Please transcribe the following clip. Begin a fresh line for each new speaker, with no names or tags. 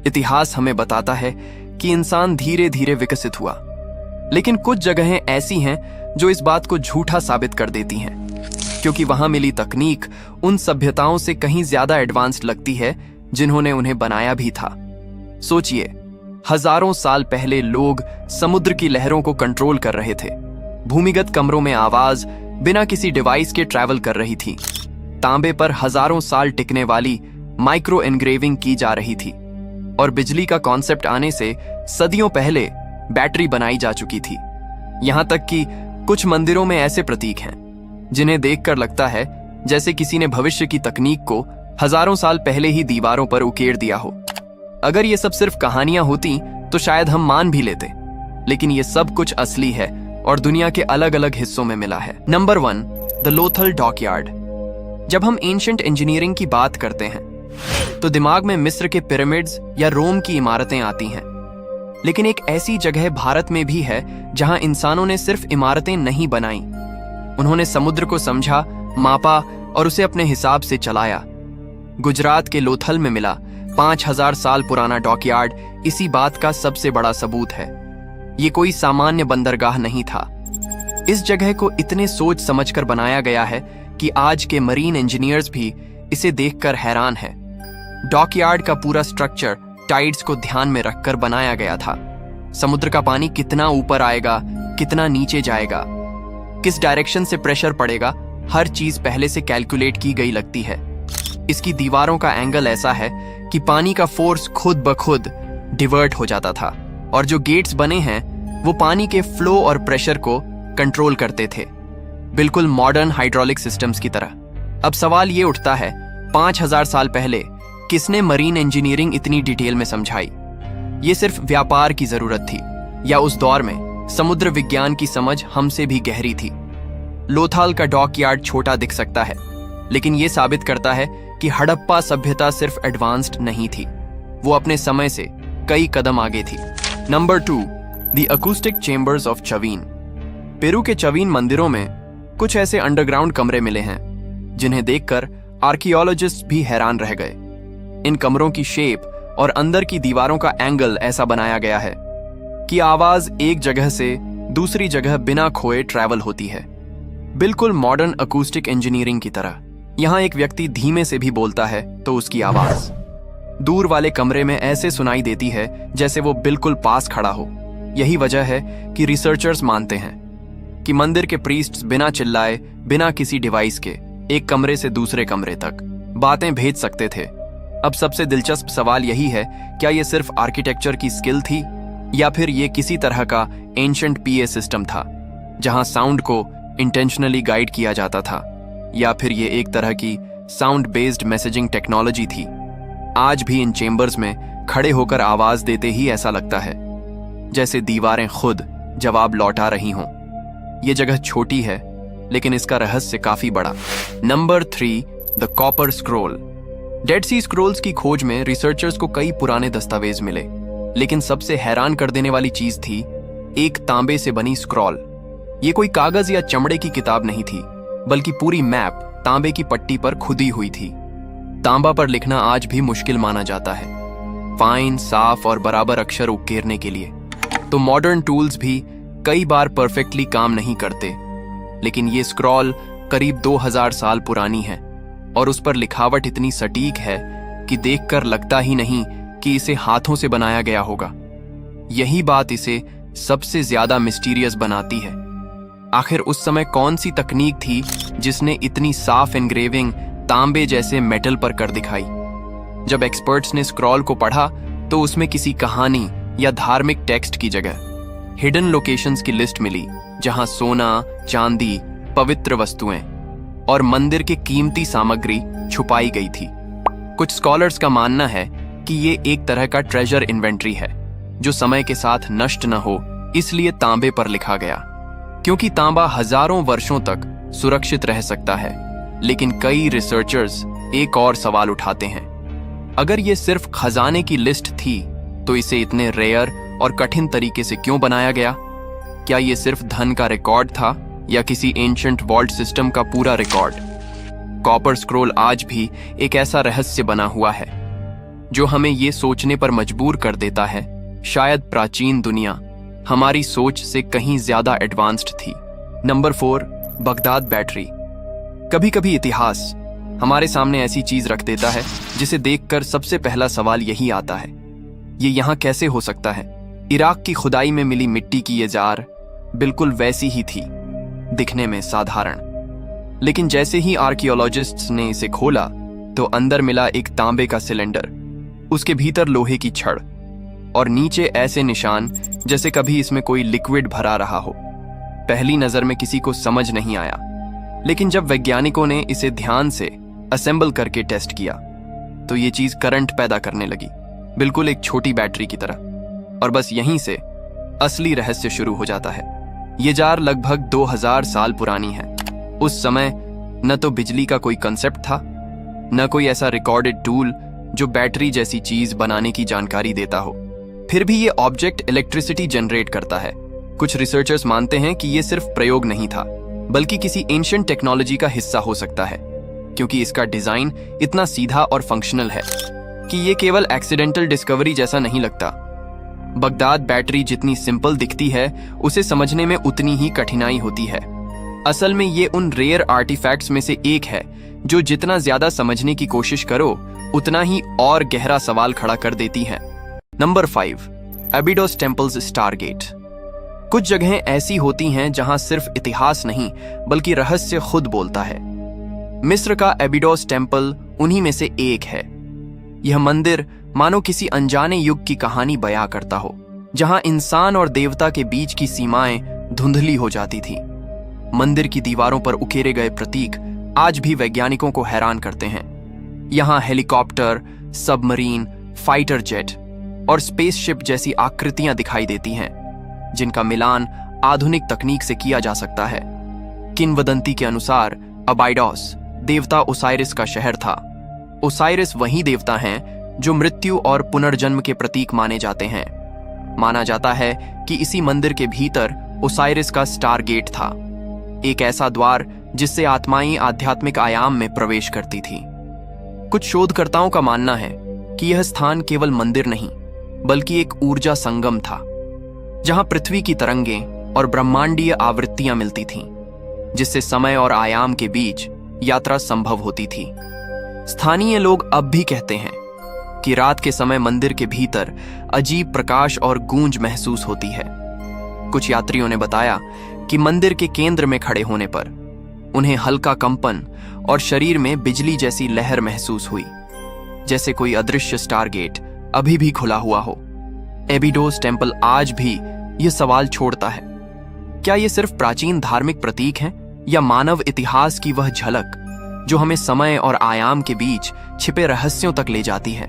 इतिहास हमें बताता है कि इंसान धीरे धीरे विकसित हुआ, लेकिन कुछ जगहें ऐसी हैं जो इस बात को झूठा साबित कर देती हैं, क्योंकि वहां मिली तकनीक उन सभ्यताओं से कहीं ज्यादा एडवांस्ड लगती है जिन्होंने उन्हें बनाया भी था। सोचिए, हजारों साल पहले लोग समुद्र की लहरों को कंट्रोल कर रहे थे। भूमिगत कमरों में आवाज बिना किसी डिवाइस के ट्रैवल कर रही थी। तांबे पर हजारों साल टिकने वाली माइक्रो एनग्रेविंग की जा रही थी, और बिजली का कॉन्सेप्ट आने से सदियों पहले बैटरी बनाई जा चुकी थी। यहां तक कि कुछ मंदिरों में ऐसे प्रतीक हैं जिन्हें देखकर लगता है जैसे किसी ने भविष्य की तकनीक को हजारों साल पहले ही दीवारों पर उकेर दिया हो। अगर ये सब सिर्फ कहानियां होती तो शायद हम मान भी लेते, लेकिन ये सब कुछ असली है और दुनिया के अलग अलग हिस्सों में मिला है। Number 1, the Lothal dockyard. जब हम एंशिएंट इंजीनियरिंग की बात करते हैं तो दिमाग में मिस्र के पिरामिड्स या रोम की इमारतें आती हैं, लेकिन एक ऐसी जगह भारत में भी है जहां इंसानों ने सिर्फ इमारतें नहीं बनाई, उन्होंने समुद्र को समझा, मापा और उसे अपने हिसाब से चलाया। गुजरात के लोथल में मिला 5000 साल पुराना डॉकयार्ड इसी बात का सबसे बड़ा सबूत है। ये कोई सामान्य बंदरगाह नहीं था। इस जगह को इतने सोच समझकर बनाया गया है कि आज के मरीन इंजीनियर्स भी इसे देखकर हैरान हैं। डॉकयार्ड का पूरा स्ट्रक्चर टाइड्स को ध्यान में रखकर बनाया गया था। समुद्र का पानी कितना ऊपर आएगा, कितना नीचे जाएगा, किस डायरेक्शन से प्रेशर पड़ेगा, हर चीज पहले से कैलकुलेट की गई लगती है। इसकी दीवारों का एंगल ऐसा है कि पानी का फोर्स खुद ब खुद डिवर्ट हो जाता था, और जो गेट्स बने हैं वो पानी के फ्लो और प्रेशर को कंट्रोल करते थे, बिल्कुल मॉडर्न हाइड्रोलिक सिस्टम्स की तरह। अब सवाल ये उठता है, 5000 साल पहले किसने मरीन इंजीनियरिंग इतनी डिटेल में समझाई? ये सिर्फ व्यापार की जरूरत थी, या उस दौर में समुद्र विज्ञान की समझ हमसे भी गहरी थी? लोथाल का डॉकयार्ड छोटा दिख सकता है, लेकिन यह साबित करता है कि हड़प्पा सभ्यता सिर्फ एडवांस्ड नहीं थी, वो अपने समय से कई कदम आगे थी। Number 2, the acoustic chambers of Chavin. Peru के चवीन मंदिरों में कुछ ऐसे अंडरग्राउंड कमरे मिले हैं जिन्हें देखकर आर्कियोलॉजिस्ट भी हैरान रह गए। इन कमरों की शेप और अंदर की दीवारों का एंगल ऐसा बनाया गया है कि आवाज एक जगह से दूसरी जगह बिना खोए ट्रैवल होती है, बिल्कुल मॉडर्न अकूस्टिक इंजीनियरिंग की तरह। यहां एक व्यक्ति धीमे से भी बोलता है तो उसकी आवाज दूर वाले कमरे में ऐसे सुनाई देती है जैसे वो बिल्कुल पास खड़ा हो। यही वजह है कि रिसर्चर्स मानते हैं कि मंदिर के प्रीस्ट्स बिना चिल्लाए, बिना किसी डिवाइस के एक कमरे से दूसरे कमरे तक बातें भेज सकते थे। अब सबसे दिलचस्प सवाल यही है, क्या ये सिर्फ आर्किटेक्चर की स्किल थी, या फिर ये किसी तरह का एंशिएंट पीए सिस्टम था जहां साउंड को इंटेंशनली गाइड किया जाता था, या फिर ये एक तरह की साउंड बेस्ड मैसेजिंग टेक्नोलॉजी थी? आज भी इन चेंबर्स में खड़े होकर आवाज देते ही ऐसा लगता है जैसे दीवारें खुद जवाब लौटा रही हों। ये जगह छोटी है, लेकिन इसका रहस्य काफी बड़ा। Number 3, the copper scroll. Dead sea scrolls की खोज में रिसर्चर्स को कई पुराने दस्तावेज मिले, लेकिन सबसे हैरान कर देने वाली चीज थी एक तांबे से बनी स्क्रॉल। ये कोई कागज या चमड़े की किताब नहीं थी, बल्कि पूरी मैप तांबे की पट्टी पर खुदी हुई थी। तांबा पर लिखना आज भी मुश्किल माना जाता है, फाइन, साफ और बराबर अक्षर उकेरने के लिए। तो मॉडर्न टूल्स भी कई बार परफेक्टली काम नहीं करते, लेकिन ये स्क्रॉल करीब 2000 साल पुरानी है और उस पर लिखावट इतनी सटीक है कि देखकर लगता ही नहीं कि इसे हाथों से बनाया गया होगा। यही बात इसे सबसे ज्यादा मिस्टीरियस बनाती है। आखिर उस समय कौन सी तकनीक थी जिसने इतनी साफ एनग्रेविंग तांबे जैसे मेटल पर कर दिखाई? जब एक्सपर्ट्स ने स्क्रॉल को पढ़ा तो उसमें किसी कहानी या धार्मिक टेक्स्ट की जगह हिडन लोकेशंस की लिस्ट मिली, जहां सोना, चांदी, पवित्र वस्तुएं और मंदिर की कीमती सामग्री छुपाई गई थी। कुछ स्कॉलर्स का मानना है कि ये एक तरह का ट्रेजर इन्वेंट्री है जो समय के साथ नष्ट न हो, इसलिए तांबे पर लिखा गया, क्योंकि तांबा हजारों वर्षों तक सुरक्षित रह सकता है। लेकिन कई रिसर्चर्स एक और सवाल उठाते हैं, अगर ये सिर्फ खजाने की लिस्ट थी तो इसे इतने रेयर और कठिन तरीके से क्यों बनाया गया? क्या ये सिर्फ धन का रिकॉर्ड था या किसी एंशिएंट वॉल्ट सिस्टम का पूरा रिकॉर्ड? कॉपर स्क्रोल आज भी एक ऐसा रहस्य बना हुआ है जो हमें ये सोचने पर मजबूर कर देता है शायद प्राचीन दुनिया हमारी सोच से कहीं ज्यादा एडवांस्ड थी। Number 4, Baghdad battery. कभी कभी इतिहास हमारे सामने ऐसी चीज रख देता है जिसे देखकर सबसे पहला सवाल यही आता है, ये यहां कैसे हो सकता है। इराक की खुदाई में मिली मिट्टी की ये जार बिल्कुल वैसी ही थी, दिखने में साधारण, लेकिन जैसे ही आर्कियोलॉजिस्ट्स ने इसे खोला तो अंदर मिला एक तांबे का सिलेंडर, उसके भीतर लोहे की छड़ और नीचे ऐसे निशान जैसे कभी इसमें कोई लिक्विड भरा रहा हो। पहली नजर में किसी को समझ नहीं आया, लेकिन जब वैज्ञानिकों ने इसे ध्यान से असेंबल करके टेस्ट किया तो ये चीज करंट पैदा करने लगी, बिल्कुल एक छोटी बैटरी की तरह। और बस यहीं से असली रहस्य शुरू हो जाता है। ये जार लगभग 2000 साल पुरानी है। उस समय न तो बिजली का कोई कंसेप्ट था, न कोई ऐसा रिकॉर्डेड टूल जो बैटरी जैसी चीज बनाने की जानकारी देता हो। फिर भी ये ऑब्जेक्ट इलेक्ट्रिसिटी जनरेट करता है। कुछ रिसर्चर्स मानते हैं कि ये सिर्फ प्रयोग नहीं था, बल्कि किसी एंशिएंट टेक्नोलॉजी का हिस्सा हो सकता है, क्योंकि इसका डिजाइन इतना सीधा और फंक्शनल है कि ये केवल एक्सीडेंटल डिस्कवरी जैसा नहीं लगता। बगदाद बैटरी जितनी सिंपल दिखती है, उसे समझने में उतनी ही कठिनाई होती है। असल में ये उन रेयर आर्टिफैक्ट्स में से एक है जो जितना ज्यादा समझने की कोशिश करो उतना ही और गहरा सवाल खड़ा कर देती है। Number 5, Abydos temples stargate. कुछ जगहें ऐसी होती हैं जहां सिर्फ इतिहास नहीं बल्कि रहस्य खुद बोलता है। मिस्र का एबिडोस टेम्पल उन्हीं में से एक है। यह मंदिर मानो किसी अनजाने युग की कहानी बयां करता हो, जहां इंसान और देवता के बीच की सीमाएं धुंधली हो जाती थी। मंदिर की दीवारों पर उकेरे गए प्रतीक आज भी वैज्ञानिकों को हैरान करते हैं। यहां हेलीकॉप्टर, सबमरीन, फाइटर जेट और स्पेसशिप जैसी आकृतियां दिखाई देती हैं, जिनका मिलान आधुनिक तकनीक से किया जा सकता है। किंवदंती के अनुसार अबाइडोस देवता ओसाइरिस का शहर था। ओसाइरिस वही देवता हैं जो मृत्यु और पुनर्जन्म के प्रतीक माने जाते हैं। माना जाता है कि इसी मंदिर के भीतर ओसाइरिस का स्टार गेट था, एक ऐसा द्वार जिससे आत्माएं आध्यात्मिक आयाम में प्रवेश करती थी। कुछ शोधकर्ताओं का मानना है कि यह स्थान केवल मंदिर नहीं बल्कि एक ऊर्जा संगम था, जहां पृथ्वी की तरंगें और ब्रह्मांडीय आवृत्तियां मिलती थीं, जिससे समय और आयाम के बीच यात्रा संभव होती थी। स्थानीय लोग अब भी कहते हैं कि रात के समय मंदिर के भीतर अजीब प्रकाश और गूंज महसूस होती है। कुछ यात्रियों ने बताया कि मंदिर के केंद्र में खड़े होने पर उन्हें हल्का कंपन और शरीर में बिजली जैसी लहर महसूस हुई, जैसे कोई अदृश्य स्टारगेट अभी भी खुला हुआ हो। एबिडोस टेम्पल आज भी यह सवाल छोड़ता है, क्या ये सिर्फ प्राचीन धार्मिक प्रतीक हैं या मानव इतिहास की वह झलक जो हमें समय और आयाम के बीच छिपे रहस्यों तक ले जाती है।